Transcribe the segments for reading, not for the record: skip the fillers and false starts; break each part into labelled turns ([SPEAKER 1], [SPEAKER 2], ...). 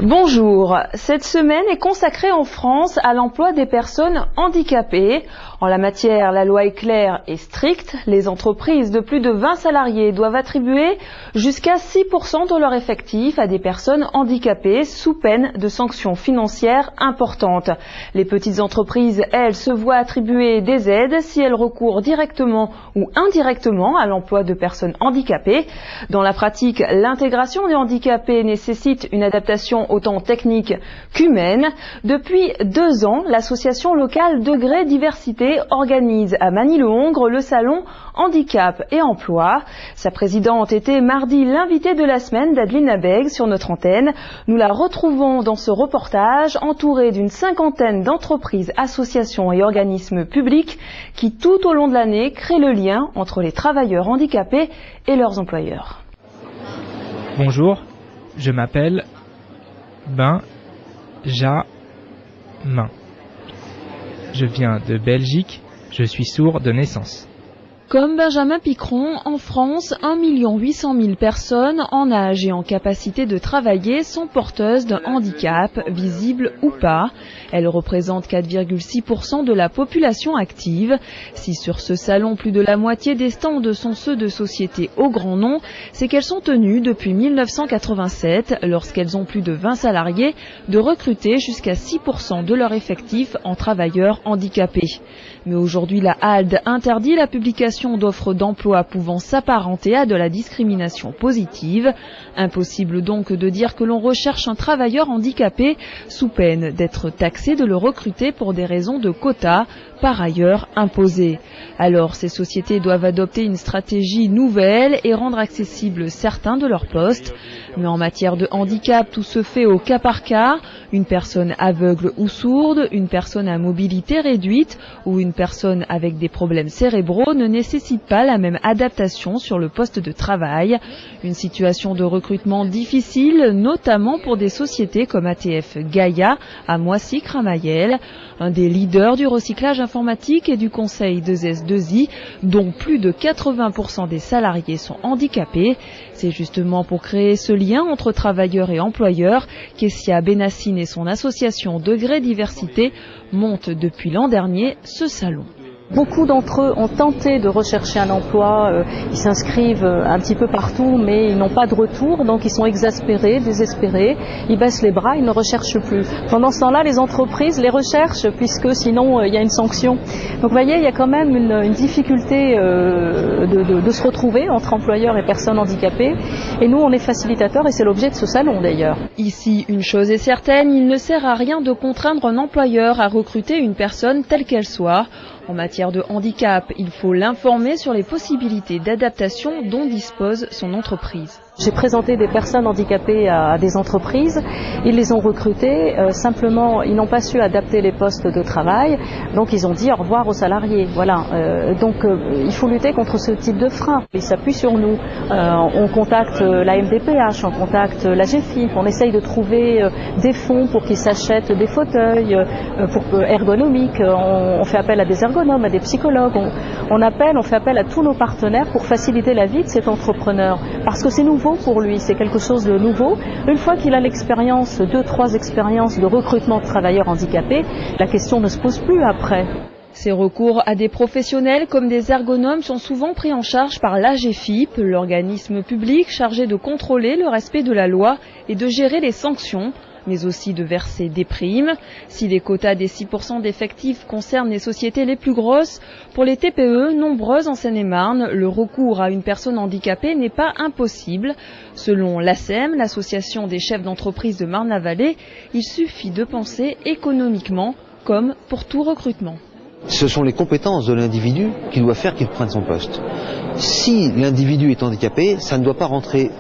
[SPEAKER 1] Bonjour, cette semaine est consacrée en France à l'emploi des personnes handicapées. En la matière, la loi est claire et stricte. Les entreprises de plus de 20 salariés doivent attribuer jusqu'à 6% de leur effectif à des personnes handicapées sous peine de sanctions financières importantes. Les petites entreprises, elles, se voient attribuer des aides si elles recourent directement ou indirectement à l'emploi de personnes handicapées. Dans la pratique, l'intégration des handicapés nécessite une adaptation autant technique qu'humaine. Depuis 2 ans, l'association locale Degré Diversité organise à Magny-le-Hongre le salon Handicap et Emploi. Sa présidente était mardi l'invitée de la semaine d'Adeline Abeg sur notre antenne. Nous la retrouvons dans ce reportage entourée d'une 50aine d'entreprises, associations et organismes publics qui tout au long de l'année créent le lien entre les travailleurs handicapés et leurs employeurs.
[SPEAKER 2] Bonjour, je m'appelle Benjamin. Je viens de Belgique, je suis sourd de naissance.
[SPEAKER 1] Comme Benjamin Picron, en France, 1 800 000 personnes en âge et en capacité de travailler sont porteuses d'un handicap, visible ou pas. Elles représentent 4,6% de la population active. Si sur ce salon, plus de la moitié des stands sont ceux de sociétés au grand nom, c'est qu'elles sont tenues depuis 1987, lorsqu'elles ont plus de 20 salariés, de recruter jusqu'à 6% de leur effectif en travailleurs handicapés. Mais aujourd'hui, la HALD interdit la publication d'offres d'emploi pouvant s'apparenter à de la discrimination positive. Impossible donc de dire que l'on recherche un travailleur handicapé sous peine d'être taxé de le recruter pour des raisons de quotas, par ailleurs imposées. Alors ces sociétés doivent adopter une stratégie nouvelle et rendre accessibles certains de leurs postes. Mais en matière de handicap, tout se fait au cas par cas. Une personne aveugle ou sourde, une personne à mobilité réduite ou une personne avec des problèmes cérébraux ne nécessite pas la même adaptation sur le poste de travail. Une situation de recrutement difficile, notamment pour des sociétés comme ATF Gaïa à Moissy-Cramayel, un des leaders du recyclage informatique et du conseil 2S2I, dont plus de 80% des salariés sont handicapés. C'est justement pour créer ce lien entre travailleurs et employeurs qu'Essia Benassine et son association Degré Diversité montent depuis l'an dernier ce salon.
[SPEAKER 3] Beaucoup d'entre eux ont tenté de rechercher un emploi, ils s'inscrivent un petit peu partout mais ils n'ont pas de retour, donc ils sont exaspérés, désespérés, ils baissent les bras, ils ne recherchent plus. Pendant ce temps-là, les entreprises les recherchent puisque sinon il y a une sanction. Donc vous voyez, il y a quand même une difficulté de se retrouver entre employeurs et personnes handicapées et nous on est facilitateurs et c'est l'objet de ce salon d'ailleurs.
[SPEAKER 1] Ici, une chose est certaine, il ne sert à rien de contraindre un employeur à recruter une personne telle qu'elle soit. En matière de handicap, il faut l'informer sur les possibilités d'adaptation dont dispose son entreprise.
[SPEAKER 3] J'ai présenté des personnes handicapées à des entreprises, ils les ont recrutées, simplement ils n'ont pas su adapter les postes de travail, donc ils ont dit au revoir aux salariés. Voilà. Donc il faut lutter contre ce type de frein. Ils s'appuient sur nous, on contacte la MDPH, on contacte la GFIP, on essaye de trouver des fonds pour qu'ils s'achètent des fauteuils ergonomiques, on fait appel à des ergonomes, à des psychologues, on fait appel à tous nos partenaires pour faciliter la vie de cet entrepreneur, parce que c'est nouveau pour lui, c'est quelque chose de nouveau. Une fois qu'il a l'expérience, 2-3 expériences de recrutement de travailleurs handicapés, la question ne se pose plus après.
[SPEAKER 1] Ces recours à des professionnels comme des ergonomes sont souvent pris en charge par l'AGFIP, l'organisme public chargé de contrôler le respect de la loi et de gérer les sanctions, mais aussi de verser des primes. Si les quotas des 6% d'effectifs concernent les sociétés les plus grosses, pour les TPE, nombreuses en Seine-et-Marne, le recours à une personne handicapée n'est pas impossible. Selon l'ASEM, l'association des chefs d'entreprise de Marne-la-Vallée, il suffit de penser économiquement, comme pour tout recrutement.
[SPEAKER 4] Ce sont les compétences de l'individu qui doivent faire qu'il prenne son poste. Si l'individu est handicapé, ça ne doit pas rentrer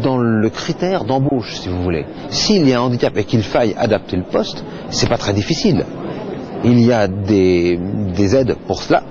[SPEAKER 4] dans le critère d'embauche, si vous voulez. S'il y a un handicap et qu'il faille adapter le poste, c'est pas très difficile. Il y a des aides pour cela.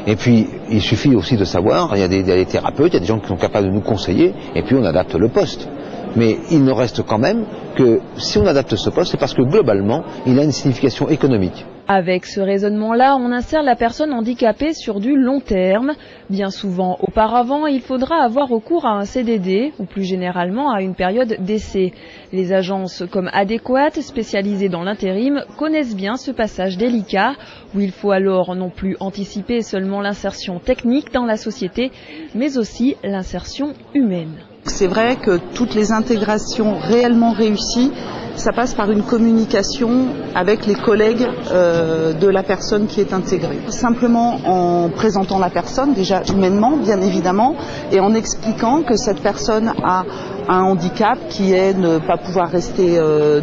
[SPEAKER 4] Et puis, il suffit aussi de savoir, il y a des thérapeutes, il y a des gens qui sont capables de nous conseiller, et puis on adapte le poste. Mais il ne reste quand même que si on adapte ce poste, c'est parce que globalement, il a une signification économique.
[SPEAKER 1] Avec ce raisonnement-là, on insère la personne handicapée sur du long terme. Bien souvent, auparavant, il faudra avoir recours à un CDD ou plus généralement à une période d'essai. Les agences comme Adéquate, spécialisées dans l'intérim, connaissent bien ce passage délicat où il faut alors non plus anticiper seulement l'insertion technique dans la société, mais aussi l'insertion humaine.
[SPEAKER 5] C'est vrai que toutes les intégrations réellement réussies, ça passe par une communication avec les collègues de la personne qui est intégrée. Simplement en présentant la personne, déjà humainement bien évidemment, et en expliquant que cette personne a un handicap qui est ne pas pouvoir rester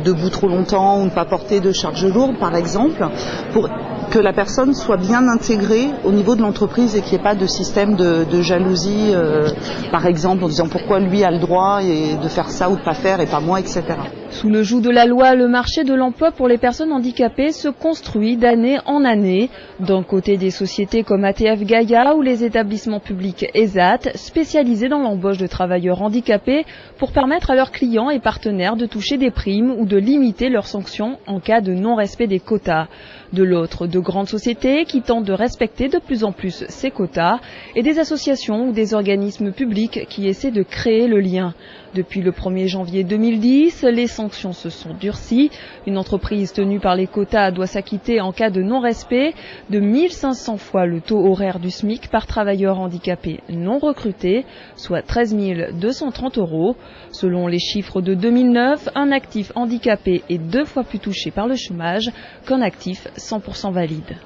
[SPEAKER 5] debout trop longtemps ou ne pas porter de charge lourde par exemple, pour que la personne soit bien intégrée au niveau de l'entreprise et qu'il n'y ait pas de système de jalousie, par exemple en disant pourquoi lui a le droit de faire ça ou de pas faire et pas moi, etc.
[SPEAKER 1] Sous le joug de la loi, le marché de l'emploi pour les personnes handicapées se construit d'année en année. D'un côté, des sociétés comme ATF Gaïa ou les établissements publics ESAT, spécialisés dans l'embauche de travailleurs handicapés pour permettre à leurs clients et partenaires de toucher des primes ou de limiter leurs sanctions en cas de non-respect des quotas. De l'autre, de grandes sociétés qui tentent de respecter de plus en plus ces quotas et des associations ou des organismes publics qui essaient de créer le lien. Depuis le 1er janvier 2010, les sanctions se sont durcies. Une entreprise tenue par les quotas doit s'acquitter en cas de non-respect de 1500 fois le taux horaire du SMIC par travailleur handicapé non recruté, soit 13 230 €. Selon les chiffres de 2009, un actif handicapé est 2 fois plus touché par le chômage qu'un actif 100% valide.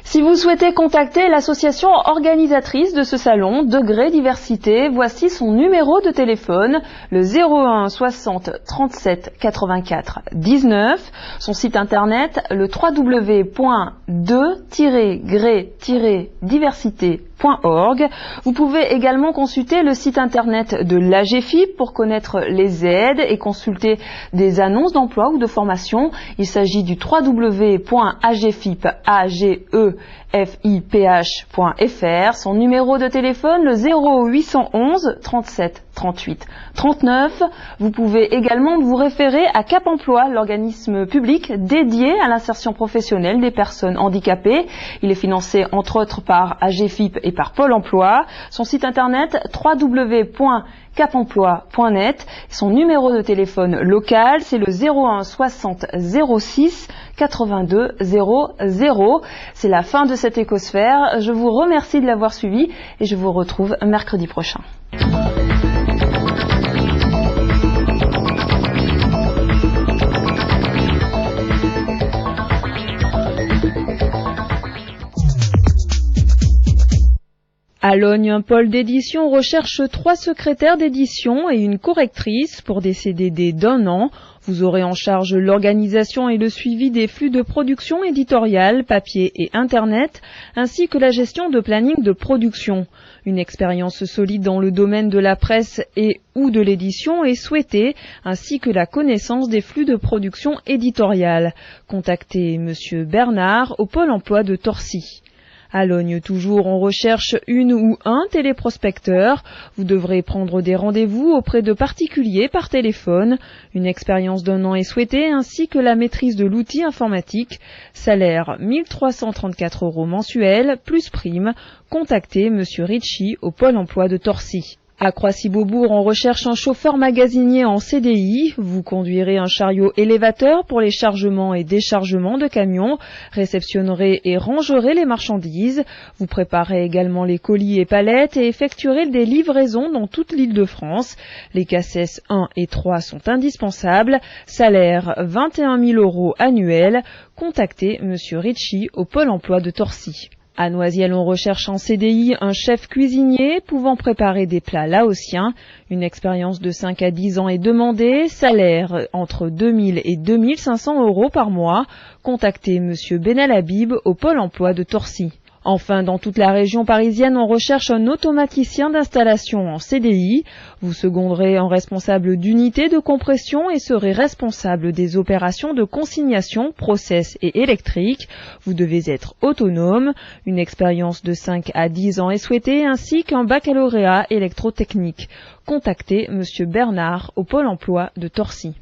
[SPEAKER 1] Si vous souhaitez contacter l'association organisatrice de ce salon, Degré Diversité, voici son numéro de téléphone, le 01 60 37 84 19, son site internet, le www.2-gré-diversité.org. Vous pouvez également consulter le site internet de l'AGEFIP pour connaître les aides et consulter des annonces d'emploi ou de formation. Il s'agit du www.agefiph.fr. Son numéro de téléphone, le 0811 37 38 39. Vous pouvez également vous référer à Cap Emploi, l'organisme public dédié à l'insertion professionnelle des personnes handicapées. Il est financé entre autres par AGEFIP et par Pôle Emploi. Son site internet www.capemploi.net. Son numéro de téléphone local, c'est le 01 60 06 82 00. C'est la fin de cette écosphère. Je vous remercie de l'avoir suivi et je vous retrouve mercredi prochain. À Logne, un pôle d'édition recherche 3 secrétaires d'édition et une correctrice pour des CDD d'1 an. Vous aurez en charge l'organisation et le suivi des flux de production éditoriale, papier et Internet, ainsi que la gestion de planning de production. Une expérience solide dans le domaine de la presse et ou de l'édition est souhaitée, ainsi que la connaissance des flux de production éditoriale. Contactez Monsieur Bernard au Pôle emploi de Torcy. À Logne, toujours, on recherche une ou un téléprospecteur. Vous devrez prendre des rendez-vous auprès de particuliers par téléphone. Une expérience d'1 an est souhaitée, ainsi que la maîtrise de l'outil informatique. Salaire 1334 € mensuels, plus prime. Contactez Monsieur Ricci au Pôle emploi de Torcy. À Croissy-Beaubourg, on recherche un chauffeur magasinier en CDI. Vous conduirez un chariot élévateur pour les chargements et déchargements de camions, réceptionnerez et rangerez les marchandises. Vous préparez également les colis et palettes et effectuerez des livraisons dans toute l'Île-de-France. Les CACES 1 et 3 sont indispensables. Salaire 21 000 € annuels. Contactez Monsieur Ricci au Pôle emploi de Torcy. À Noisiel, on recherche en CDI un chef cuisinier pouvant préparer des plats laotiens. Une expérience de 5 à 10 ans est demandée. Salaire entre 2 000 et 2 500 € par mois. Contactez Monsieur Benel Habib au Pôle emploi de Torcy. Enfin, dans toute la région parisienne, on recherche un automaticien d'installation en CDI. Vous seconderez un responsable d'unité de compression et serez responsable des opérations de consignation, process et électrique. Vous devez être autonome. Une expérience de 5 à 10 ans est souhaitée, ainsi qu'un baccalauréat électrotechnique. Contactez Monsieur Bernard au Pôle emploi de Torcy.